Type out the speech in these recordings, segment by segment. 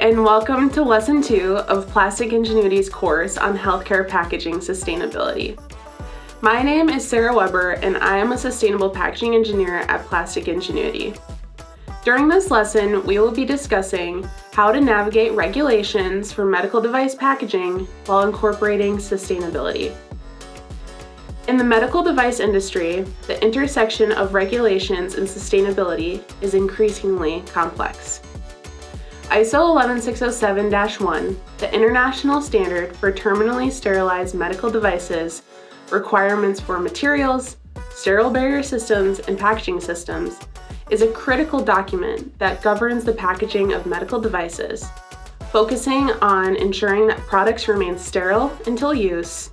and welcome to Lesson 2 of Plastic Ingenuity's course on healthcare packaging sustainability. My name is Sarah Weber, and I am a sustainable packaging engineer at Plastic Ingenuity. During this lesson, we will be discussing how to navigate regulations for medical device packaging while incorporating sustainability. In the medical device industry, the intersection of regulations and sustainability is increasingly complex. ISO 11607-1, the international standard for terminally sterilized medical devices, requirements for materials, sterile barrier systems, and packaging systems, is a critical document that governs the packaging of medical devices, focusing on ensuring that products remain sterile until use.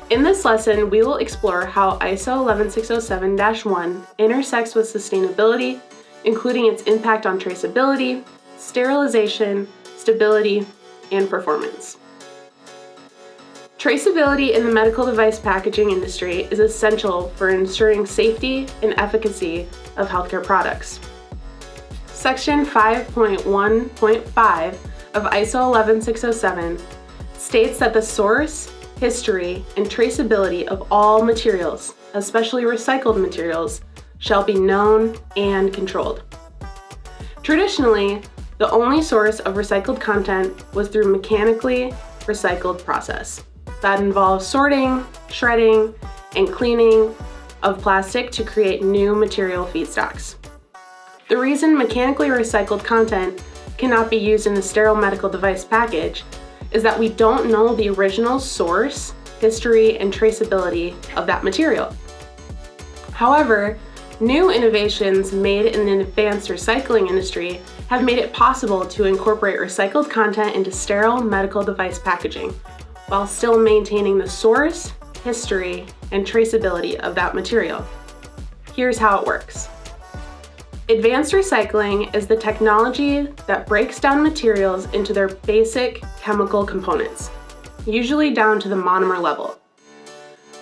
In this lesson, we will explore how ISO 11607-1 intersects with sustainability, including its impact on traceability, sterilization, stability, and performance. Traceability in the medical device packaging industry is essential for ensuring safety and efficacy of healthcare products. Section 5.1.5 of ISO 11607 states that the source, history, and traceability of all materials, especially recycled materials, shall be known and controlled. Traditionally, the only source of recycled content was through mechanically recycled process that involves sorting, shredding, and cleaning of plastic to create new material feedstocks. The reason mechanically recycled content cannot be used in a sterile medical device package is that we don't know the original source, history, and traceability of that material. However, new innovations made in the advanced recycling industry have made it possible to incorporate recycled content into sterile medical device packaging, while still maintaining the source, history, and traceability of that material. Here's how it works. Advanced recycling is the technology that breaks down materials into their basic chemical components, usually down to the monomer level,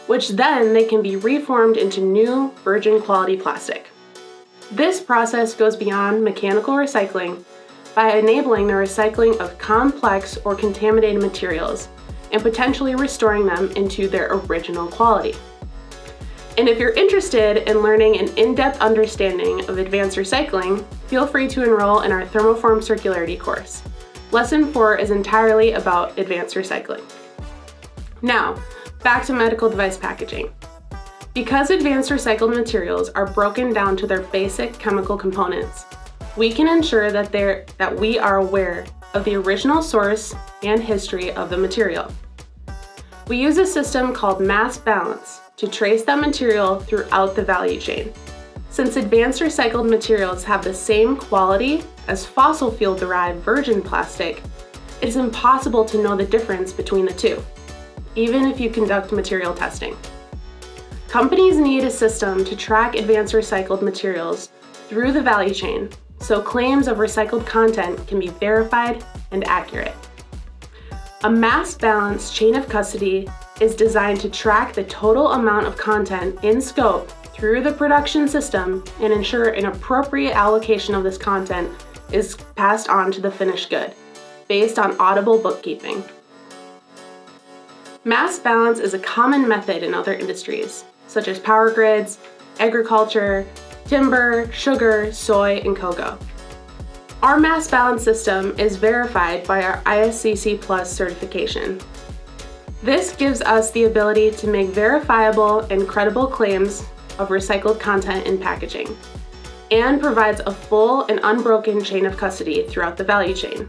which then they can be reformed into new virgin quality plastic. This process goes beyond mechanical recycling by enabling the recycling of complex or contaminated materials and potentially restoring them into their original quality. And if you're interested in learning an in-depth understanding of advanced recycling, feel free to enroll in our thermoform circularity course. Lesson 4 is entirely about advanced recycling. Now, back to medical device packaging. Because advanced recycled materials are broken down to their basic chemical components, we can ensure that we are aware of the original source and history of the material. We use a system called mass balance to trace that material throughout the value chain. Since advanced recycled materials have the same quality as fossil fuel-derived virgin plastic, it is impossible to know the difference between the two, even if you conduct material testing. Companies need a system to track advanced recycled materials through the value chain, so claims of recycled content can be verified and accurate. A mass balance chain of custody is designed to track the total amount of content in scope through the production system and ensure an appropriate allocation of this content is passed on to the finished good, based on audible bookkeeping. Mass balance is a common method in other industries, such as power grids, agriculture, timber, sugar, soy, and cocoa. Our mass balance system is verified by our ISCC PLUS certification. This gives us the ability to make verifiable and credible claims of recycled content in packaging, and provides a full and unbroken chain of custody throughout the value chain.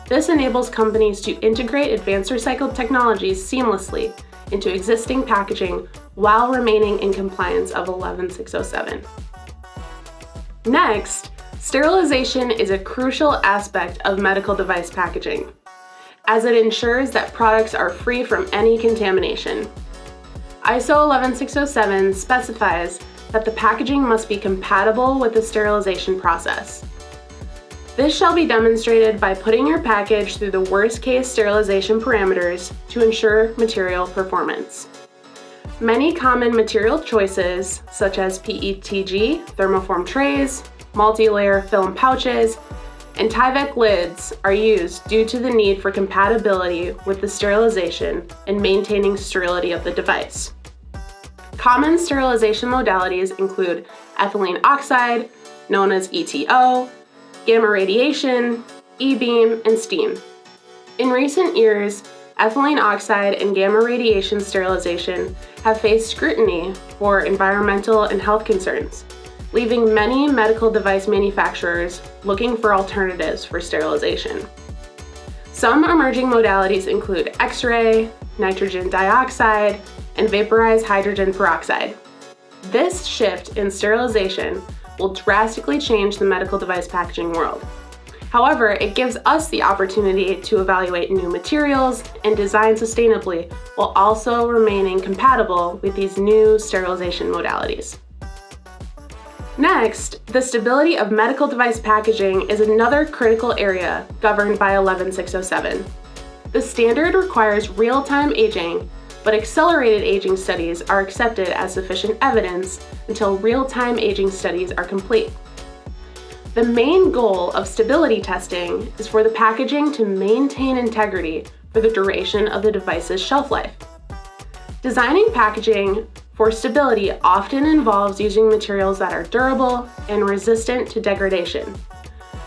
This enables companies to integrate advanced recycled technologies seamlessly into existing packaging while remaining in compliance of 11607. Next, sterilization is a crucial aspect of medical device packaging, as it ensures that products are free from any contamination. ISO 11607 specifies that the packaging must be compatible with the sterilization process. This shall be demonstrated by putting your package through the worst-case sterilization parameters to ensure material performance. Many common material choices, such as PETG, thermoform trays, multi-layer film pouches, and Tyvek lids are used due to the need for compatibility with the sterilization and maintaining sterility of the device. Common sterilization modalities include ethylene oxide, known as ETO, gamma radiation, E-beam, and steam. In recent years, ethylene oxide and gamma radiation sterilization have faced scrutiny for environmental and health concerns, leaving many medical device manufacturers looking for alternatives for sterilization. Some emerging modalities include X-ray, nitrogen dioxide, and vaporized hydrogen peroxide. This shift in sterilization will drastically change the medical device packaging world. However, it gives us the opportunity to evaluate new materials and design sustainably while also remaining compatible with these new sterilization modalities. Next, the stability of medical device packaging is another critical area governed by 11607. The standard requires real-time aging, but accelerated aging studies are accepted as sufficient evidence until real-time aging studies are complete. The main goal of stability testing is for the packaging to maintain integrity for the duration of the device's shelf life. Designing packaging for stability often involves using materials that are durable and resistant to degradation,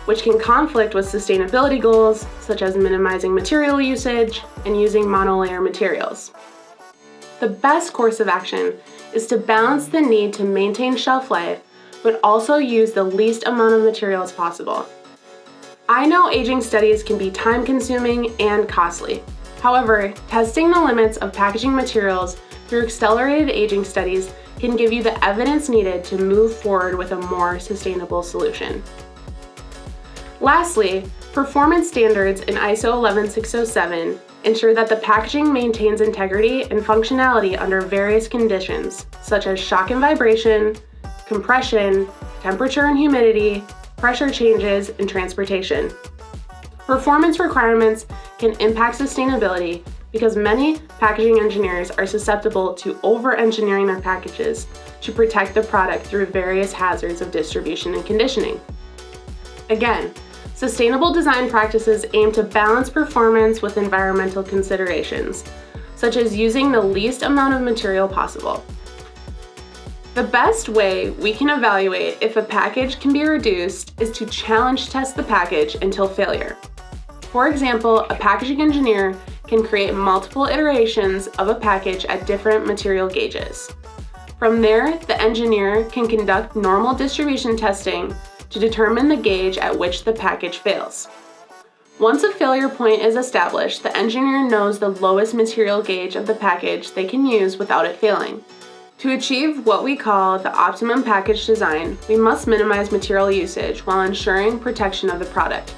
which can conflict with sustainability goals such as minimizing material usage and using monolayer materials. The best course of action is to balance the need to maintain shelf life but also use the least amount of materials possible. I know aging studies can be time-consuming and costly. However, testing the limits of packaging materials through accelerated aging studies can give you the evidence needed to move forward with a more sustainable solution. Lastly, performance standards in ISO 11607 ensure that the packaging maintains integrity and functionality under various conditions, such as shock and vibration, compression, temperature and humidity, pressure changes, and transportation. Performance requirements can impact sustainability because many packaging engineers are susceptible to over-engineering their packages to protect the product through various hazards of distribution and conditioning. Again, sustainable design practices aim to balance performance with environmental considerations, such as using the least amount of material possible. The best way we can evaluate if a package can be reduced is to challenge test the package until failure. For example, a packaging engineer can create multiple iterations of a package at different material gauges. From there, the engineer can conduct normal distribution testing to determine the gauge at which the package fails. Once a failure point is established, the engineer knows the lowest material gauge of the package they can use without it failing. To achieve what we call the optimum package design, we must minimize material usage while ensuring protection of the product.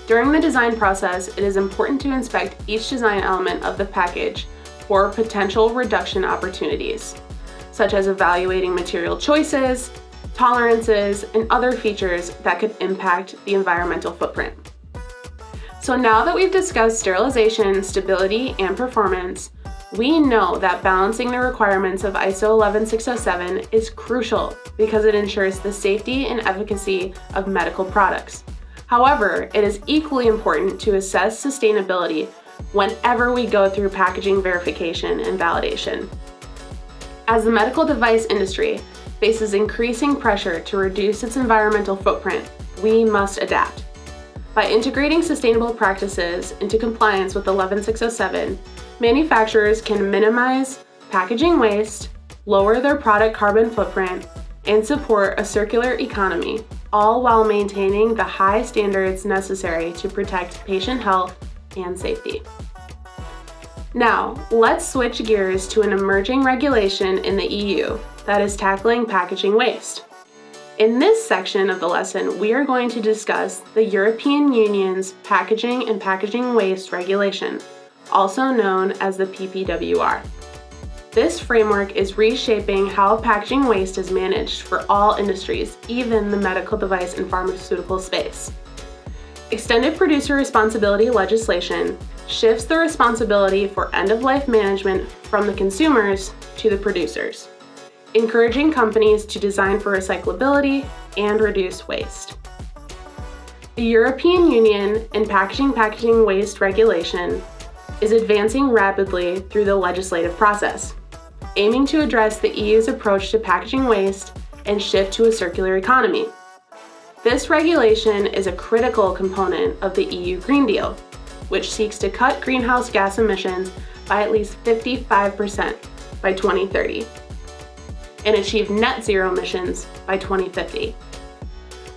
During the design process, it is important to inspect each design element of the package for potential reduction opportunities, such as evaluating material choices, tolerances, and other features that could impact the environmental footprint. So now that we've discussed sterilization, stability, and performance, we know that balancing the requirements of ISO 11607 is crucial because it ensures the safety and efficacy of medical products. However, it is equally important to assess sustainability whenever we go through packaging verification and validation. As the medical device industry faces increasing pressure to reduce its environmental footprint, we must adapt. By integrating sustainable practices into compliance with 11607, manufacturers can minimize packaging waste, lower their product carbon footprint, and support a circular economy, all while maintaining the high standards necessary to protect patient health and safety. Now, let's switch gears to an emerging regulation in the EU that is tackling packaging waste. In this section of the lesson, we are going to discuss the European Union's Packaging and Packaging Waste Regulation, also known as the PPWR. This framework is reshaping how packaging waste is managed for all industries, even the medical device and pharmaceutical space. Extended producer responsibility legislation shifts the responsibility for end-of-life management from the consumers to the producers, encouraging companies to design for recyclability and reduce waste. The European Union and packaging waste regulation is advancing rapidly through the legislative process, aiming to address the EU's approach to packaging waste and shift to a circular economy. This regulation is a critical component of the EU Green Deal, which seeks to cut greenhouse gas emissions by at least 55% by 2030 and achieve net zero emissions by 2050.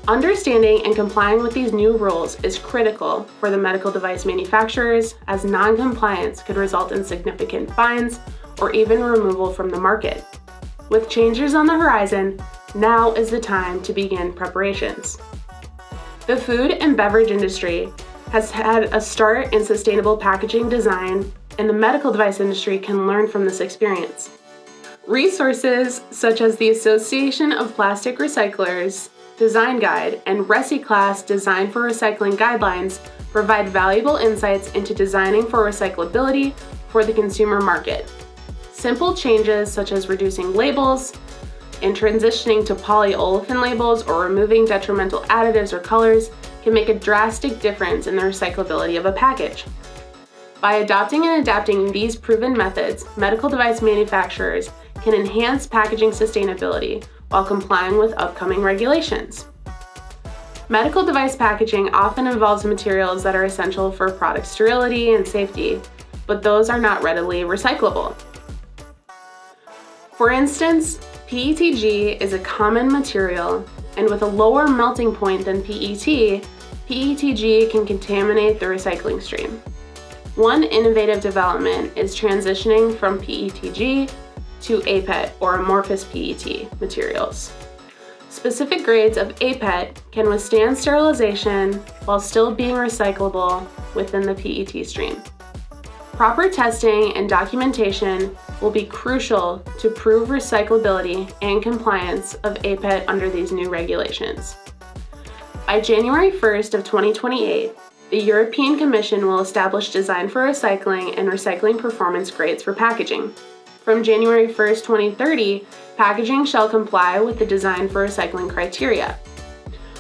Understanding and complying with these new rules is critical for the medical device manufacturers, as non-compliance could result in significant fines or even removal from the market. With changes on the horizon, now is the time to begin preparations. The food and beverage industry has had a start in sustainable packaging design, and the medical device industry can learn from this experience. Resources such as the Association of Plastic Recyclers Design Guide and RecyClass Design for Recycling Guidelines provide valuable insights into designing for recyclability for the consumer market. Simple changes such as reducing labels and transitioning to polyolefin labels or removing detrimental additives or colors can make a drastic difference in the recyclability of a package. By adopting and adapting these proven methods, medical device manufacturers can enhance packaging sustainability while complying with upcoming regulations. Medical device packaging often involves materials that are essential for product sterility and safety, but those are not readily recyclable. For instance, PETG is a common material, and with a lower melting point than PET, PETG can contaminate the recycling stream. One innovative development is transitioning from PETG to APET or amorphous PET materials. Specific grades of APET can withstand sterilization while still being recyclable within the PET stream. Proper testing and documentation will be crucial to prove recyclability and compliance of APET under these new regulations. By January 1st of 2028, the European Commission will establish design for recycling and recycling performance grades for packaging. From January 1st, 2030, packaging shall comply with the design for recycling criteria.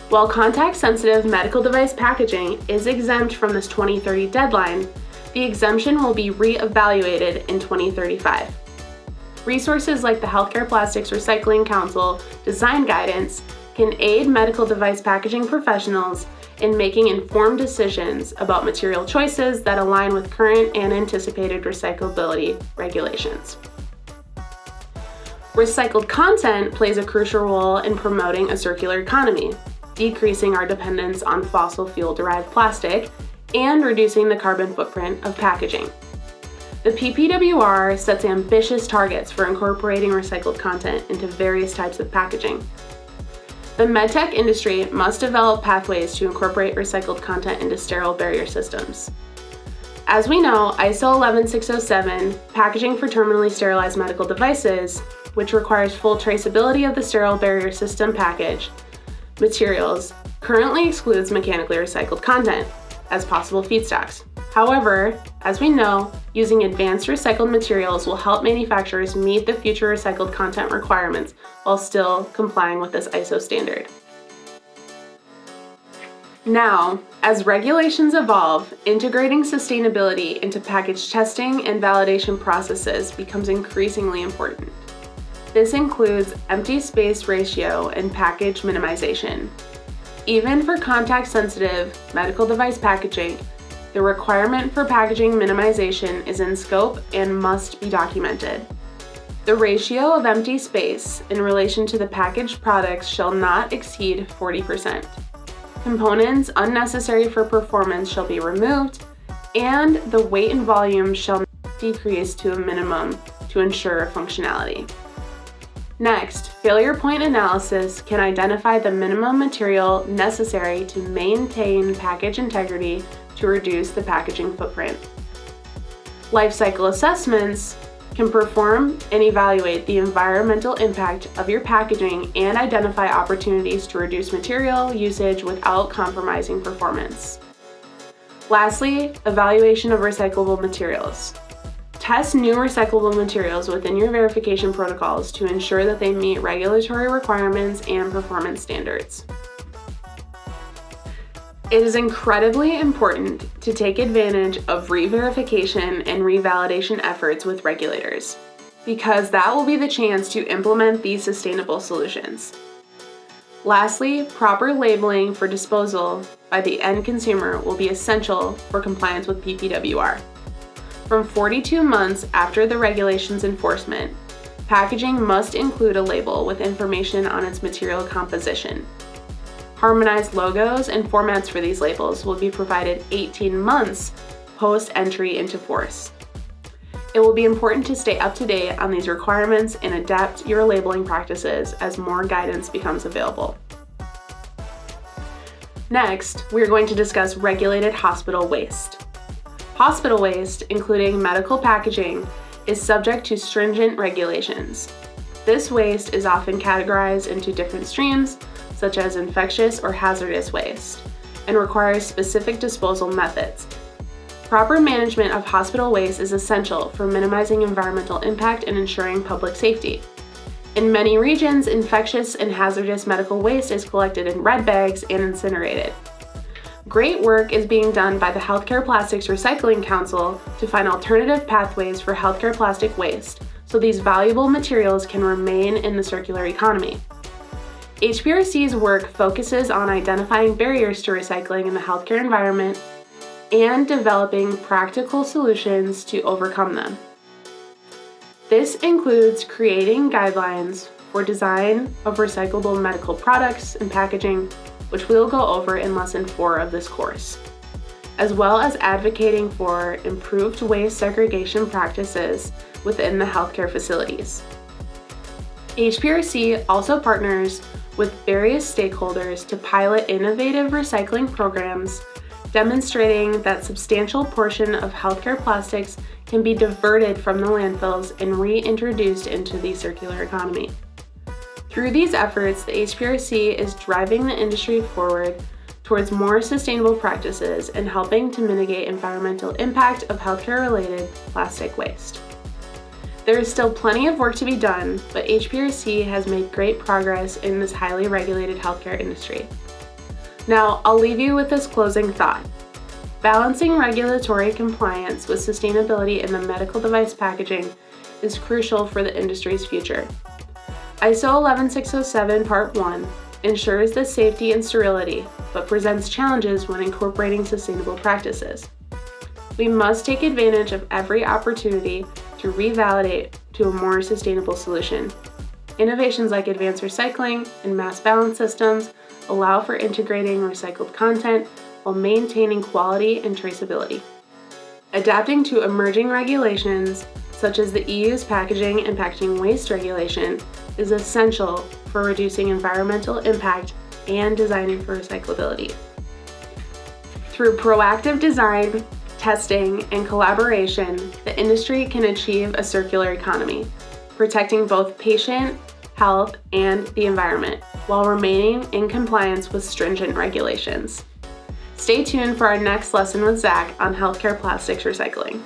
While contact-sensitive medical device packaging is exempt from this 2030 deadline, the exemption will be re-evaluated in 2035. Resources like the Healthcare Plastics Recycling Council Design Guidance can aid medical device packaging professionals in making informed decisions about material choices that align with current and anticipated recyclability regulations. Recycled content plays a crucial role in promoting a circular economy, decreasing our dependence on fossil fuel-derived plastic, and reducing the carbon footprint of packaging. The PPWR sets ambitious targets for incorporating recycled content into various types of packaging. The medtech industry must develop pathways to incorporate recycled content into sterile barrier systems. As we know, ISO 11607, packaging for terminally sterilized medical devices, which requires full traceability of the sterile barrier system package materials, currently excludes mechanically recycled content as possible feedstocks. However, as we know, using advanced recycled materials will help manufacturers meet the future recycled content requirements while still complying with this ISO standard. Now, as regulations evolve, integrating sustainability into package testing and validation processes becomes increasingly important. This includes empty space ratio and package minimization. Even for contact-sensitive medical device packaging, the requirement for packaging minimization is in scope and must be documented. The ratio of empty space in relation to the packaged products shall not exceed 40%. Components unnecessary for performance shall be removed, and the weight and volume shall decrease to a minimum to ensure functionality. Next, failure point analysis can identify the minimum material necessary to maintain package integrity to reduce the packaging footprint. Life cycle assessments can perform and evaluate the environmental impact of your packaging and identify opportunities to reduce material usage without compromising performance. Lastly, evaluation of recyclable materials. Test new recyclable materials within your verification protocols to ensure that they meet regulatory requirements and performance standards. It is incredibly important to take advantage of re-verification and revalidation efforts with regulators, because that will be the chance to implement these sustainable solutions. Lastly, proper labeling for disposal by the end consumer will be essential for compliance with PPWR. From 42 months after the regulation's enforcement, packaging must include a label with information on its material composition. Harmonized logos and formats for these labels will be provided 18 months post-entry into force. It will be important to stay up to date on these requirements and adapt your labeling practices as more guidance becomes available. Next, we are going to discuss regulated hospital waste. Hospital waste, including medical packaging, is subject to stringent regulations. This waste is often categorized into different streams, such as infectious or hazardous waste, and requires specific disposal methods. Proper management of hospital waste is essential for minimizing environmental impact and ensuring public safety. In many regions, infectious and hazardous medical waste is collected in red bags and incinerated. Great work is being done by the Healthcare Plastics Recycling Council to find alternative pathways for healthcare plastic waste, so these valuable materials can remain in the circular economy. HPRC's work focuses on identifying barriers to recycling in the healthcare environment and developing practical solutions to overcome them. This includes creating guidelines for design of recyclable medical products and packaging, which we'll go over in Lesson 4 of this course, as well as advocating for improved waste segregation practices within the healthcare facilities. HPRC also partners with various stakeholders to pilot innovative recycling programs, demonstrating that substantial portion of healthcare plastics can be diverted from the landfills and reintroduced into the circular economy. Through these efforts, the HPRC is driving the industry forward towards more sustainable practices and helping to mitigate environmental impact of healthcare-related plastic waste. There is still plenty of work to be done, but HPRC has made great progress in this highly regulated healthcare industry. Now, I'll leave you with this closing thought. Balancing regulatory compliance with sustainability in the medical device packaging is crucial for the industry's future. ISO 11607 Part 1 ensures the safety and sterility, but presents challenges when incorporating sustainable practices. We must take advantage of every opportunity to revalidate to a more sustainable solution. Innovations like advanced recycling and mass balance systems allow for integrating recycled content while maintaining quality and traceability. Adapting to emerging regulations, such as the EU's Packaging and Packaging Waste Regulation, is essential for reducing environmental impact and designing for recyclability. Through proactive design, testing, and collaboration, the industry can achieve a circular economy, protecting both patient health and the environment, while remaining in compliance with stringent regulations. Stay tuned for our next lesson with Zach on healthcare plastics recycling.